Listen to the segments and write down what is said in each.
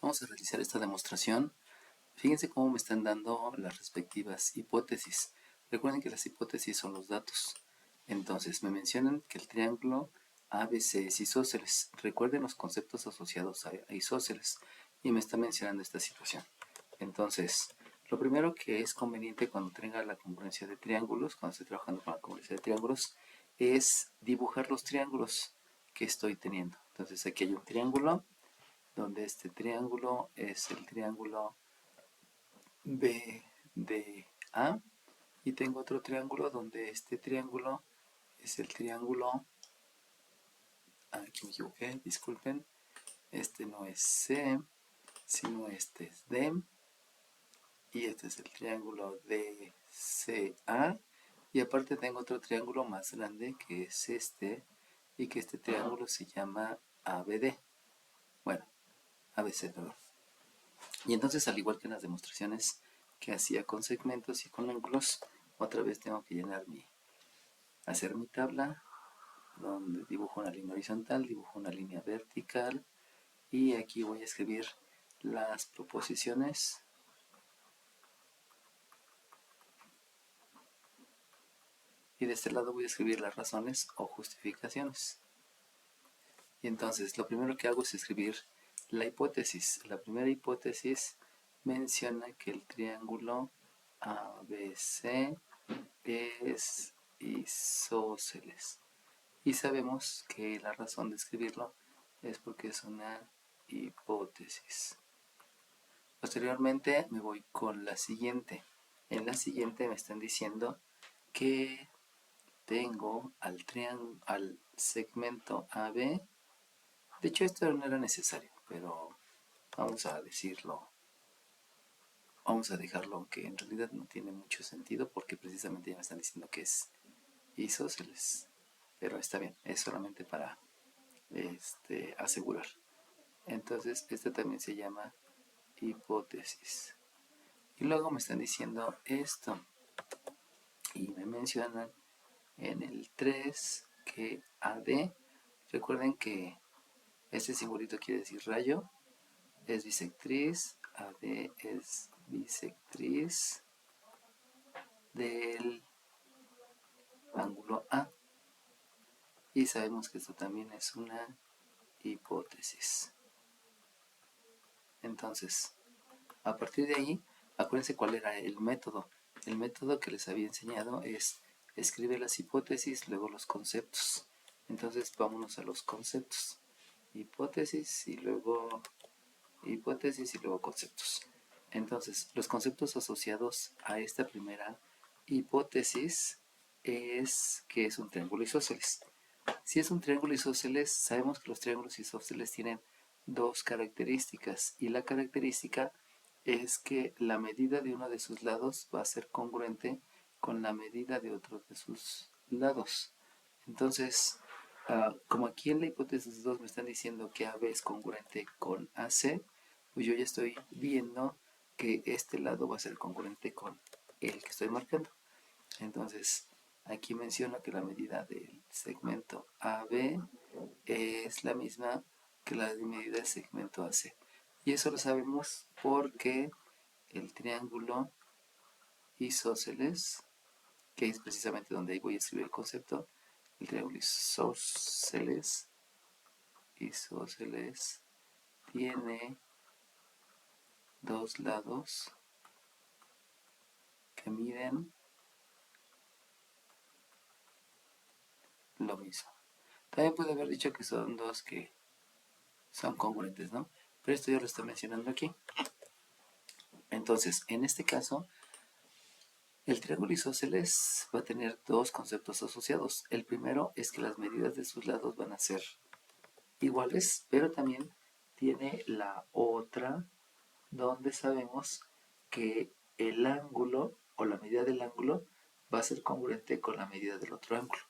vamos a realizar esta demostración. Fíjense cómo me están dando las respectivas hipótesis. Recuerden que las hipótesis son los datos. Entonces, me mencionan que el triángulo ABC es isósceles. Recuerden los conceptos asociados a isósceles. Y me está mencionando esta situación. Entonces, lo primero que es conveniente cuando tenga la congruencia de triángulos, cuando esté trabajando con la congruencia de triángulos, es dibujar los triángulos que estoy teniendo. Entonces, aquí hay un triángulo, donde este triángulo es el triángulo BDA, y tengo otro triángulo donde este triángulo es el triángulo, aquí me equivoqué, disculpen, este no es C, sino este es D, y este es el triángulo DCA, y aparte tengo otro triángulo más grande que es este, y que este triángulo se llama ABD, bueno, ABC, perdón. Y entonces, al igual que en las demostraciones que hacía con segmentos y con ángulos, otra vez tengo que hacer mi tabla, donde dibujo una línea horizontal, dibujo una línea vertical, y aquí voy a escribir las proposiciones, y de este lado voy a escribir las razones o justificaciones. Y entonces, lo primero que hago es escribir la hipótesis. La primera hipótesis menciona que el triángulo ABC es isósceles. Y sabemos que la razón de escribirlo es porque es una hipótesis. Posteriormente me voy con la siguiente. En la siguiente me están diciendo que tengo al segmento AB. De hecho, esto no era necesario, pero vamos a decirlo. Vamos a dejarlo, aunque en realidad no tiene mucho sentido, porque precisamente ya me están diciendo que es isósceles. Pero está bien, es solamente para asegurar. Entonces, este también se llama hipótesis. Y luego me están diciendo esto. Y me mencionan en el 3 que AD, recuerden que este simbolito quiere decir rayo, es bisectriz, AD es bisectriz del ángulo A. Y sabemos que esto también es una hipótesis. Entonces, a partir de ahí, acuérdense cuál era el método. El método que les había enseñado es escribe las hipótesis, luego los conceptos. Entonces, vámonos a los conceptos. Hipótesis y luego conceptos. Entonces, los conceptos asociados a esta primera hipótesis es que es un triángulo isósceles. Si es un triángulo isósceles, sabemos que los triángulos isósceles tienen dos características, y la característica es que la medida de uno de sus lados va a ser congruente con la medida de otro de sus lados. Entonces, como aquí en la hipótesis 2 me están diciendo que AB es congruente con AC, pues yo ya estoy viendo que este lado va a ser congruente con el que estoy marcando. Entonces, aquí menciono que la medida del segmento AB es la misma que la medida del segmento AC. Y eso lo sabemos porque el triángulo isósceles, que es precisamente donde ahí voy a escribir el concepto, el triángulo isósceles tiene dos lados que miden lo mismo. También puede haber dicho que son dos que son congruentes, ¿no? Pero esto ya lo está mencionando aquí. Entonces, en este caso, el triángulo isósceles va a tener dos conceptos asociados. El primero es que las medidas de sus lados van a ser iguales, pero también tiene la otra donde sabemos que el ángulo o la medida del ángulo va a ser congruente con la medida del otro ángulo.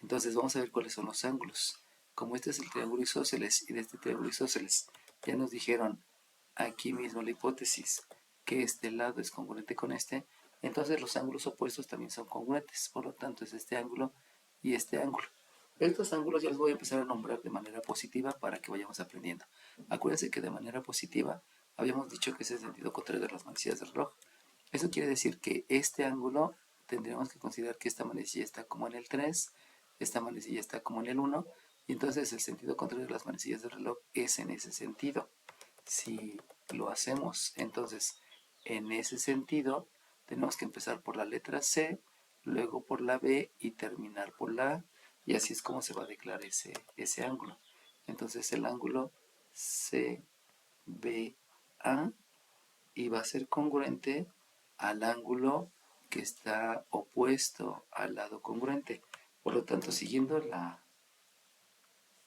Entonces vamos a ver cuáles son los ángulos. Como este es el triángulo isósceles, y de este triángulo isósceles ya nos dijeron aquí mismo la hipótesis que este lado es congruente con este, entonces los ángulos opuestos también son congruentes, por lo tanto es este ángulo y este ángulo. Estos ángulos ya los voy a empezar a nombrar de manera positiva para que vayamos aprendiendo. Acuérdense que de manera positiva habíamos dicho que es el sentido contrario de las manecillas del reloj. Eso quiere decir que este ángulo tendríamos que considerar que esta manecilla está como en el 3, esta manecilla está como en el 1, y entonces el sentido contrario de las manecillas del reloj es en ese sentido. Si lo hacemos entonces en ese sentido, tenemos que empezar por la letra C, luego por la B y terminar por la A, y así es como se va a declarar ese ángulo. Entonces el ángulo CBA y va a ser congruente al ángulo que está opuesto al lado congruente. Por lo tanto, siguiendo la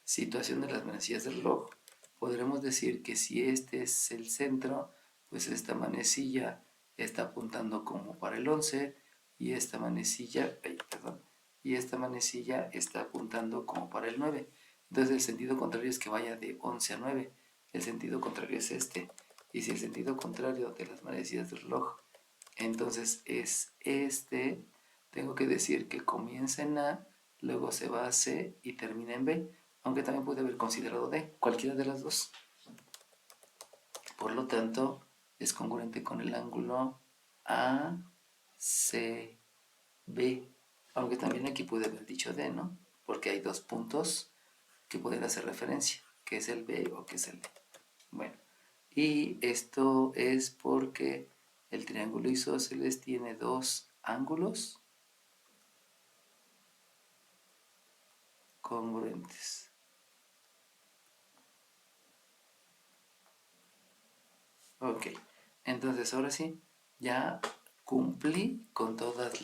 situación de las manecillas del reloj, podremos decir que si este es el centro, pues esta manecilla está apuntando como para el 11 y esta manecilla, y esta manecilla está apuntando como para el 9. Entonces el sentido contrario es que vaya de 11 a 9. El sentido contrario es este. Y si el sentido contrario de las manecillas del reloj entonces es este, tengo que decir que comienza en A, luego se va a C y termina en B, aunque también puede haber considerado D, cualquiera de las dos. Por lo tanto, es congruente con el ángulo ACB, aunque también aquí puede haber dicho D, ¿no? Porque hay dos puntos que pueden hacer referencia, que es el B o que es el D. Bueno, y esto es porque el triángulo isósceles tiene dos ángulos congruentes. Ok, entonces ahora sí, ya cumplí con todas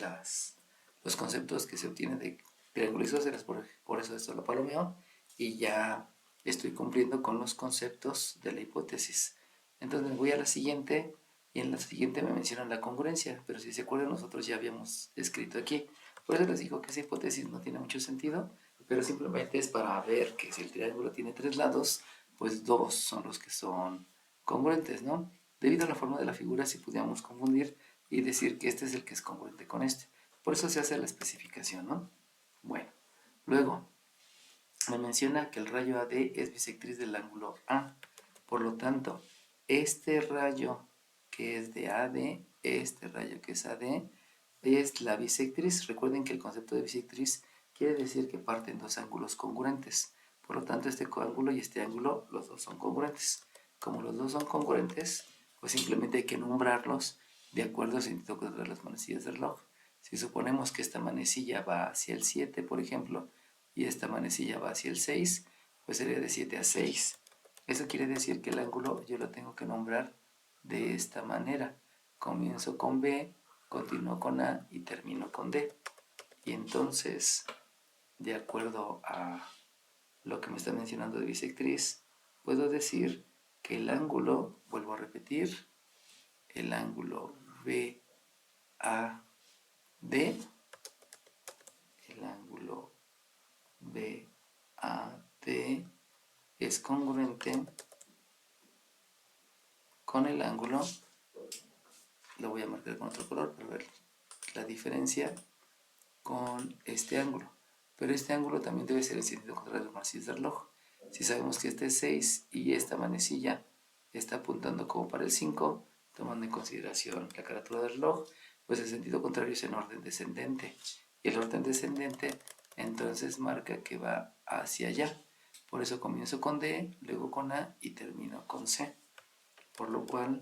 los conceptos que se obtienen de triángulo isósceles, por eso esto lo palomeo, y ya estoy cumpliendo con los conceptos de la hipótesis. Entonces voy a la siguiente, y en la siguiente me mencionan la congruencia, pero si se acuerdan nosotros ya habíamos escrito aquí. Por eso les digo que esa hipótesis no tiene mucho sentido, pero simplemente es para ver que si el triángulo tiene tres lados, pues dos son los que son congruentes, ¿no? Debido a la forma de la figura, si pudiéramos confundir y decir que este es el que es congruente con este. Por eso se hace la especificación, ¿no? Bueno, luego me menciona que el rayo AD es bisectriz del ángulo A. Por lo tanto, este rayo que es de AD, este rayo que es AD, es la bisectriz. Recuerden que el concepto de bisectriz quiere decir que parten dos ángulos congruentes. Por lo tanto, este ángulo y este ángulo, los dos son congruentes. Como los dos son congruentes, pues simplemente hay que nombrarlos de acuerdo al sentido de las manecillas del reloj. Si suponemos que esta manecilla va hacia el 7, por ejemplo, y esta manecilla va hacia el 6, pues sería de 7 a 6. Eso quiere decir que el ángulo yo lo tengo que nombrar de esta manera. Comienzo con B, continúo con A y termino con D. Y entonces, de acuerdo a lo que me está mencionando de bisectriz, puedo decir que el ángulo, vuelvo a repetir, el ángulo BAD, el ángulo BAD es congruente con el ángulo, lo voy a marcar con otro color para ver la diferencia con este ángulo. Pero este ángulo también debe ser el sentido contrario de las manecillas del reloj. Si sabemos que este es 6 y esta manecilla está apuntando como para el 5, tomando en consideración la carátula del reloj, pues el sentido contrario es en orden descendente. Y el orden descendente entonces marca que va hacia allá. Por eso comienzo con D, luego con A y termino con C. Por lo cual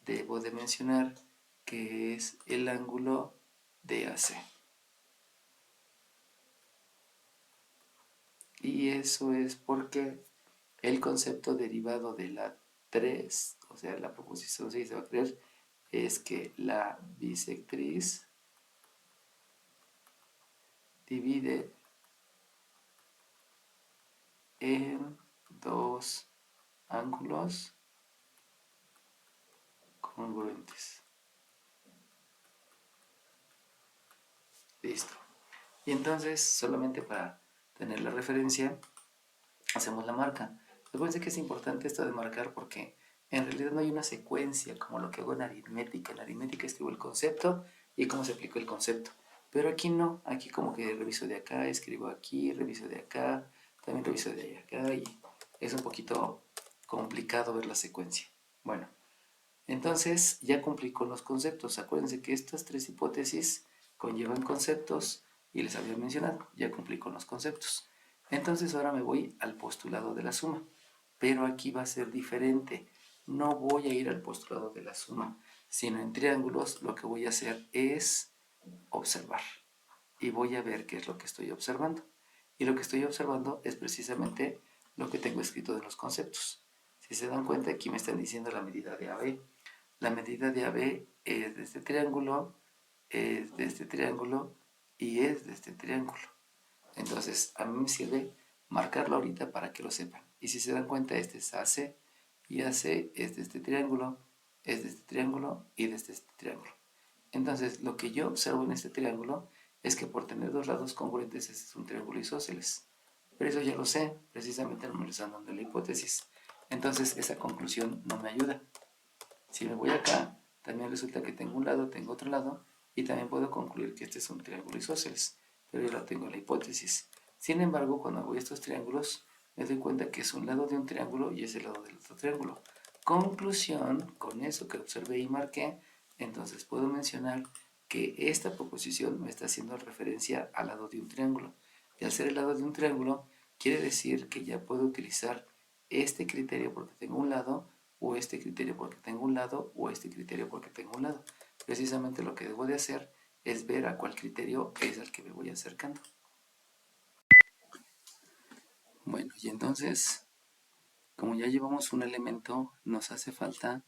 debo de mencionar que es el ángulo DAC. Y eso es porque el concepto derivado de la 3, o sea, la proposición 6 se va a creer, es que la bisectriz divide en dos ángulos congruentes. Listo. Y entonces, solamente para tener la referencia, hacemos la marca. Recuerden que es importante esto de marcar porque en realidad no hay una secuencia como lo que hago en aritmética. En aritmética escribo el concepto y cómo se aplica el concepto. Pero aquí no, aquí como que reviso de acá, escribo aquí, reviso de acá, también reviso de acá y es un poquito complicado ver la secuencia. Bueno, entonces ya cumplí con los conceptos. Acuérdense que estas tres hipótesis conllevan conceptos y les había mencionado, ya cumplí con los conceptos. Entonces ahora me voy al postulado de la suma, pero aquí va a ser diferente. No voy a ir al postulado de la suma, sino en triángulos lo que voy a hacer es observar y voy a ver qué es lo que estoy observando. Y lo que estoy observando es precisamente lo que tengo escrito de los conceptos. Si se dan cuenta, aquí me están diciendo la medida de AB. La medida de AB es de este triángulo, es de este triángulo y es de este triángulo. Entonces, a mí me sirve marcarlo ahorita para que lo sepan. Y si se dan cuenta, este es AC y AC es de este triángulo, es de este triángulo y de este triángulo. Entonces, lo que yo observo en este triángulo es que por tener dos lados congruentes, este es un triángulo isósceles. Pero eso ya lo sé, precisamente no me lo están dando la hipótesis. Entonces, esa conclusión no me ayuda. Si me voy acá, también resulta que tengo un lado, tengo otro lado, y también puedo concluir que este es un triángulo isósceles, pero ya lo tengo en la hipótesis. Sin embargo, cuando voy a estos triángulos, me doy cuenta que es un lado de un triángulo y es el lado del otro triángulo. Conclusión, con eso que observé y marqué, entonces puedo mencionar que esta proposición me está haciendo referencia al lado de un triángulo. Y al ser el lado de un triángulo, quiere decir que ya puedo utilizar este criterio porque tengo un lado, o este criterio porque tengo un lado, o este criterio porque tengo un lado. Precisamente lo que debo de hacer es ver a cuál criterio es al que me voy acercando. Bueno, y entonces, como ya llevamos un elemento, nos hace falta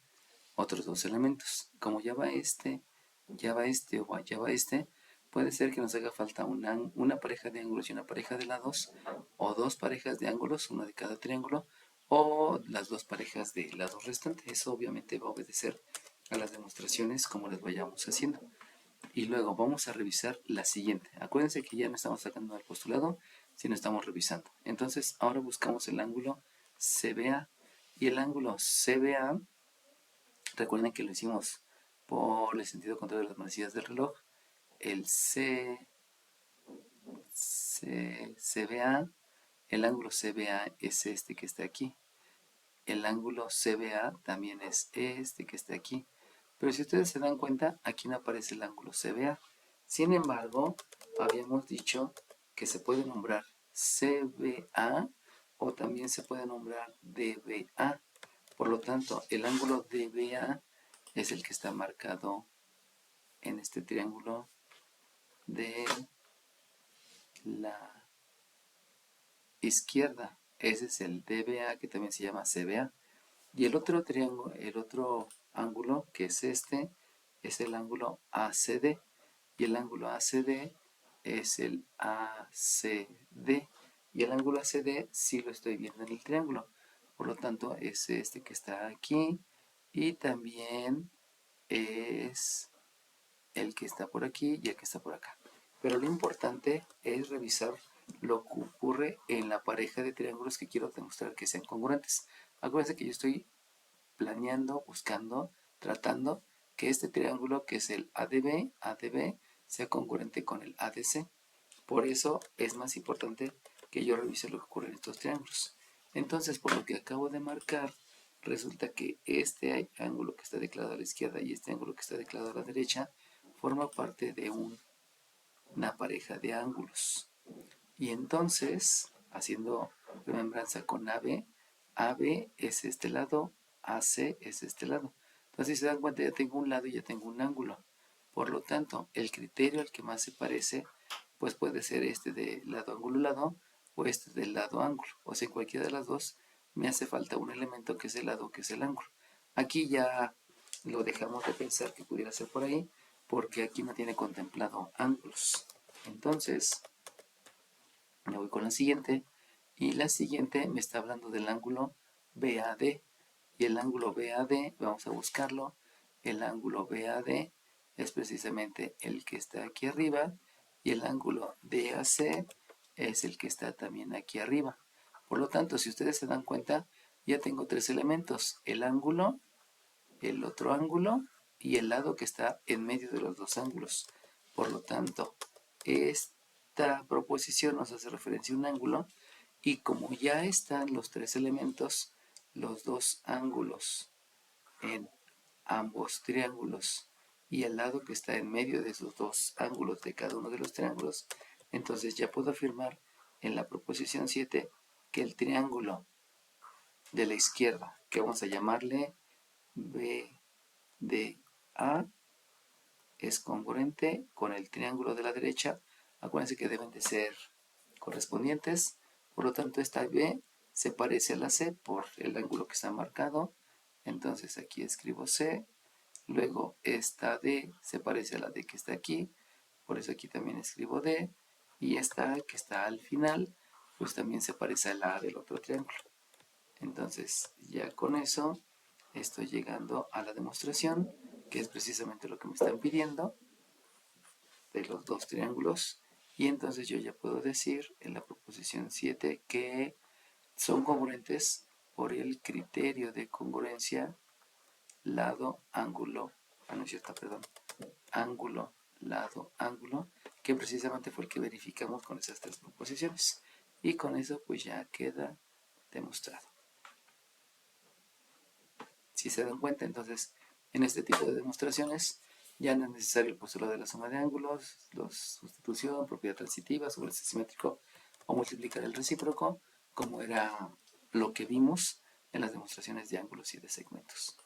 otros dos elementos. Como ya va este o ya va este, puede ser que nos haga falta una pareja de ángulos y una pareja de lados, o dos parejas de ángulos, una de cada triángulo, o las dos parejas de lados restantes. Eso obviamente va a obedecer a las demostraciones como las vayamos haciendo. Y luego vamos a revisar la siguiente. Acuérdense que ya no estamos sacando el postulado, sino estamos revisando. Entonces ahora buscamos el ángulo CBA. Y el ángulo CBA, recuerden que lo hicimos por el sentido contrario de las manecillas del reloj. El CBA, el ángulo CBA es este que está aquí. El ángulo CBA también es este que está aquí. Pero si ustedes se dan cuenta, aquí no aparece el ángulo CBA. Sin embargo, habíamos dicho que se puede nombrar CBA o también se puede nombrar DBA. Por lo tanto, el ángulo DBA es el que está marcado en este triángulo de la izquierda. Ese es el DBA, que también se llama CBA. Y el otro triángulo, el otro ángulo, que es este, es el ángulo ACD. Y el ángulo ACD es el ACD. Y el ángulo ACD sí lo estoy viendo en el triángulo. Por lo tanto, es este que está aquí. Y también es el que está por aquí y el que está por acá. Pero lo importante es revisar lo que ocurre en la pareja de triángulos que quiero demostrar que sean congruentes. Acuérdense que yo estoy planeando, buscando, tratando que este triángulo, que es el ADB, sea congruente con el ADC. Por eso es más importante que yo revise lo que ocurre en estos triángulos. Entonces, por lo que acabo de marcar, resulta que este ángulo que está declarado a la izquierda y este ángulo que está declarado a la derecha forma parte de una pareja de ángulos. Y entonces, haciendo remembranza con AB, AB es este lado, AC es este lado. Entonces, si se dan cuenta, ya tengo un lado y ya tengo un ángulo. Por lo tanto, el criterio al que más se parece, pues puede ser este de lado ángulo lado o este del lado ángulo. O sea, en cualquiera de las dos me hace falta un elemento que es el lado, que es el ángulo. Aquí ya lo dejamos de pensar que pudiera ser por ahí, porque aquí no tiene contemplado ángulos. Entonces, me voy con la siguiente, y la siguiente me está hablando del ángulo BAD, y el ángulo BAD, vamos a buscarlo, el ángulo BAD es precisamente el que está aquí arriba, y el ángulo DAC es el que está también aquí arriba. Por lo tanto, si ustedes se dan cuenta, ya tengo tres elementos: el ángulo, el otro ángulo y el lado que está en medio de los dos ángulos. Por lo tanto, esta proposición nos hace referencia a un ángulo y como ya están los tres elementos, los dos ángulos en ambos triángulos y el lado que está en medio de esos dos ángulos de cada uno de los triángulos, entonces ya puedo afirmar en la proposición 7 que el triángulo de la izquierda, que vamos a llamarle BDA, es congruente con el triángulo de la derecha. Acuérdense que deben de ser correspondientes, por lo tanto esta B se parece a la C por el ángulo que está marcado, entonces aquí escribo C, luego esta D se parece a la D que está aquí, por eso aquí también escribo D, y esta A que está al final, pues también se parece a la A del otro triángulo. Entonces ya con eso estoy llegando a la demostración, que es precisamente lo que me están pidiendo, de los dos triángulos, y entonces yo ya puedo decir en la proposición 7 que son congruentes por el criterio de congruencia lado, ángulo, no es cierto, perdón, ángulo, lado, ángulo, que precisamente fue el que verificamos con esas tres proposiciones. Y con eso pues ya queda demostrado. Si se dan cuenta, entonces, en este tipo de demostraciones ya no es necesario el postulado de la suma de ángulos, la sustitución, propiedad transitiva, sobre el simétrico o multiplicar el recíproco, como era lo que vimos en las demostraciones de ángulos y de segmentos.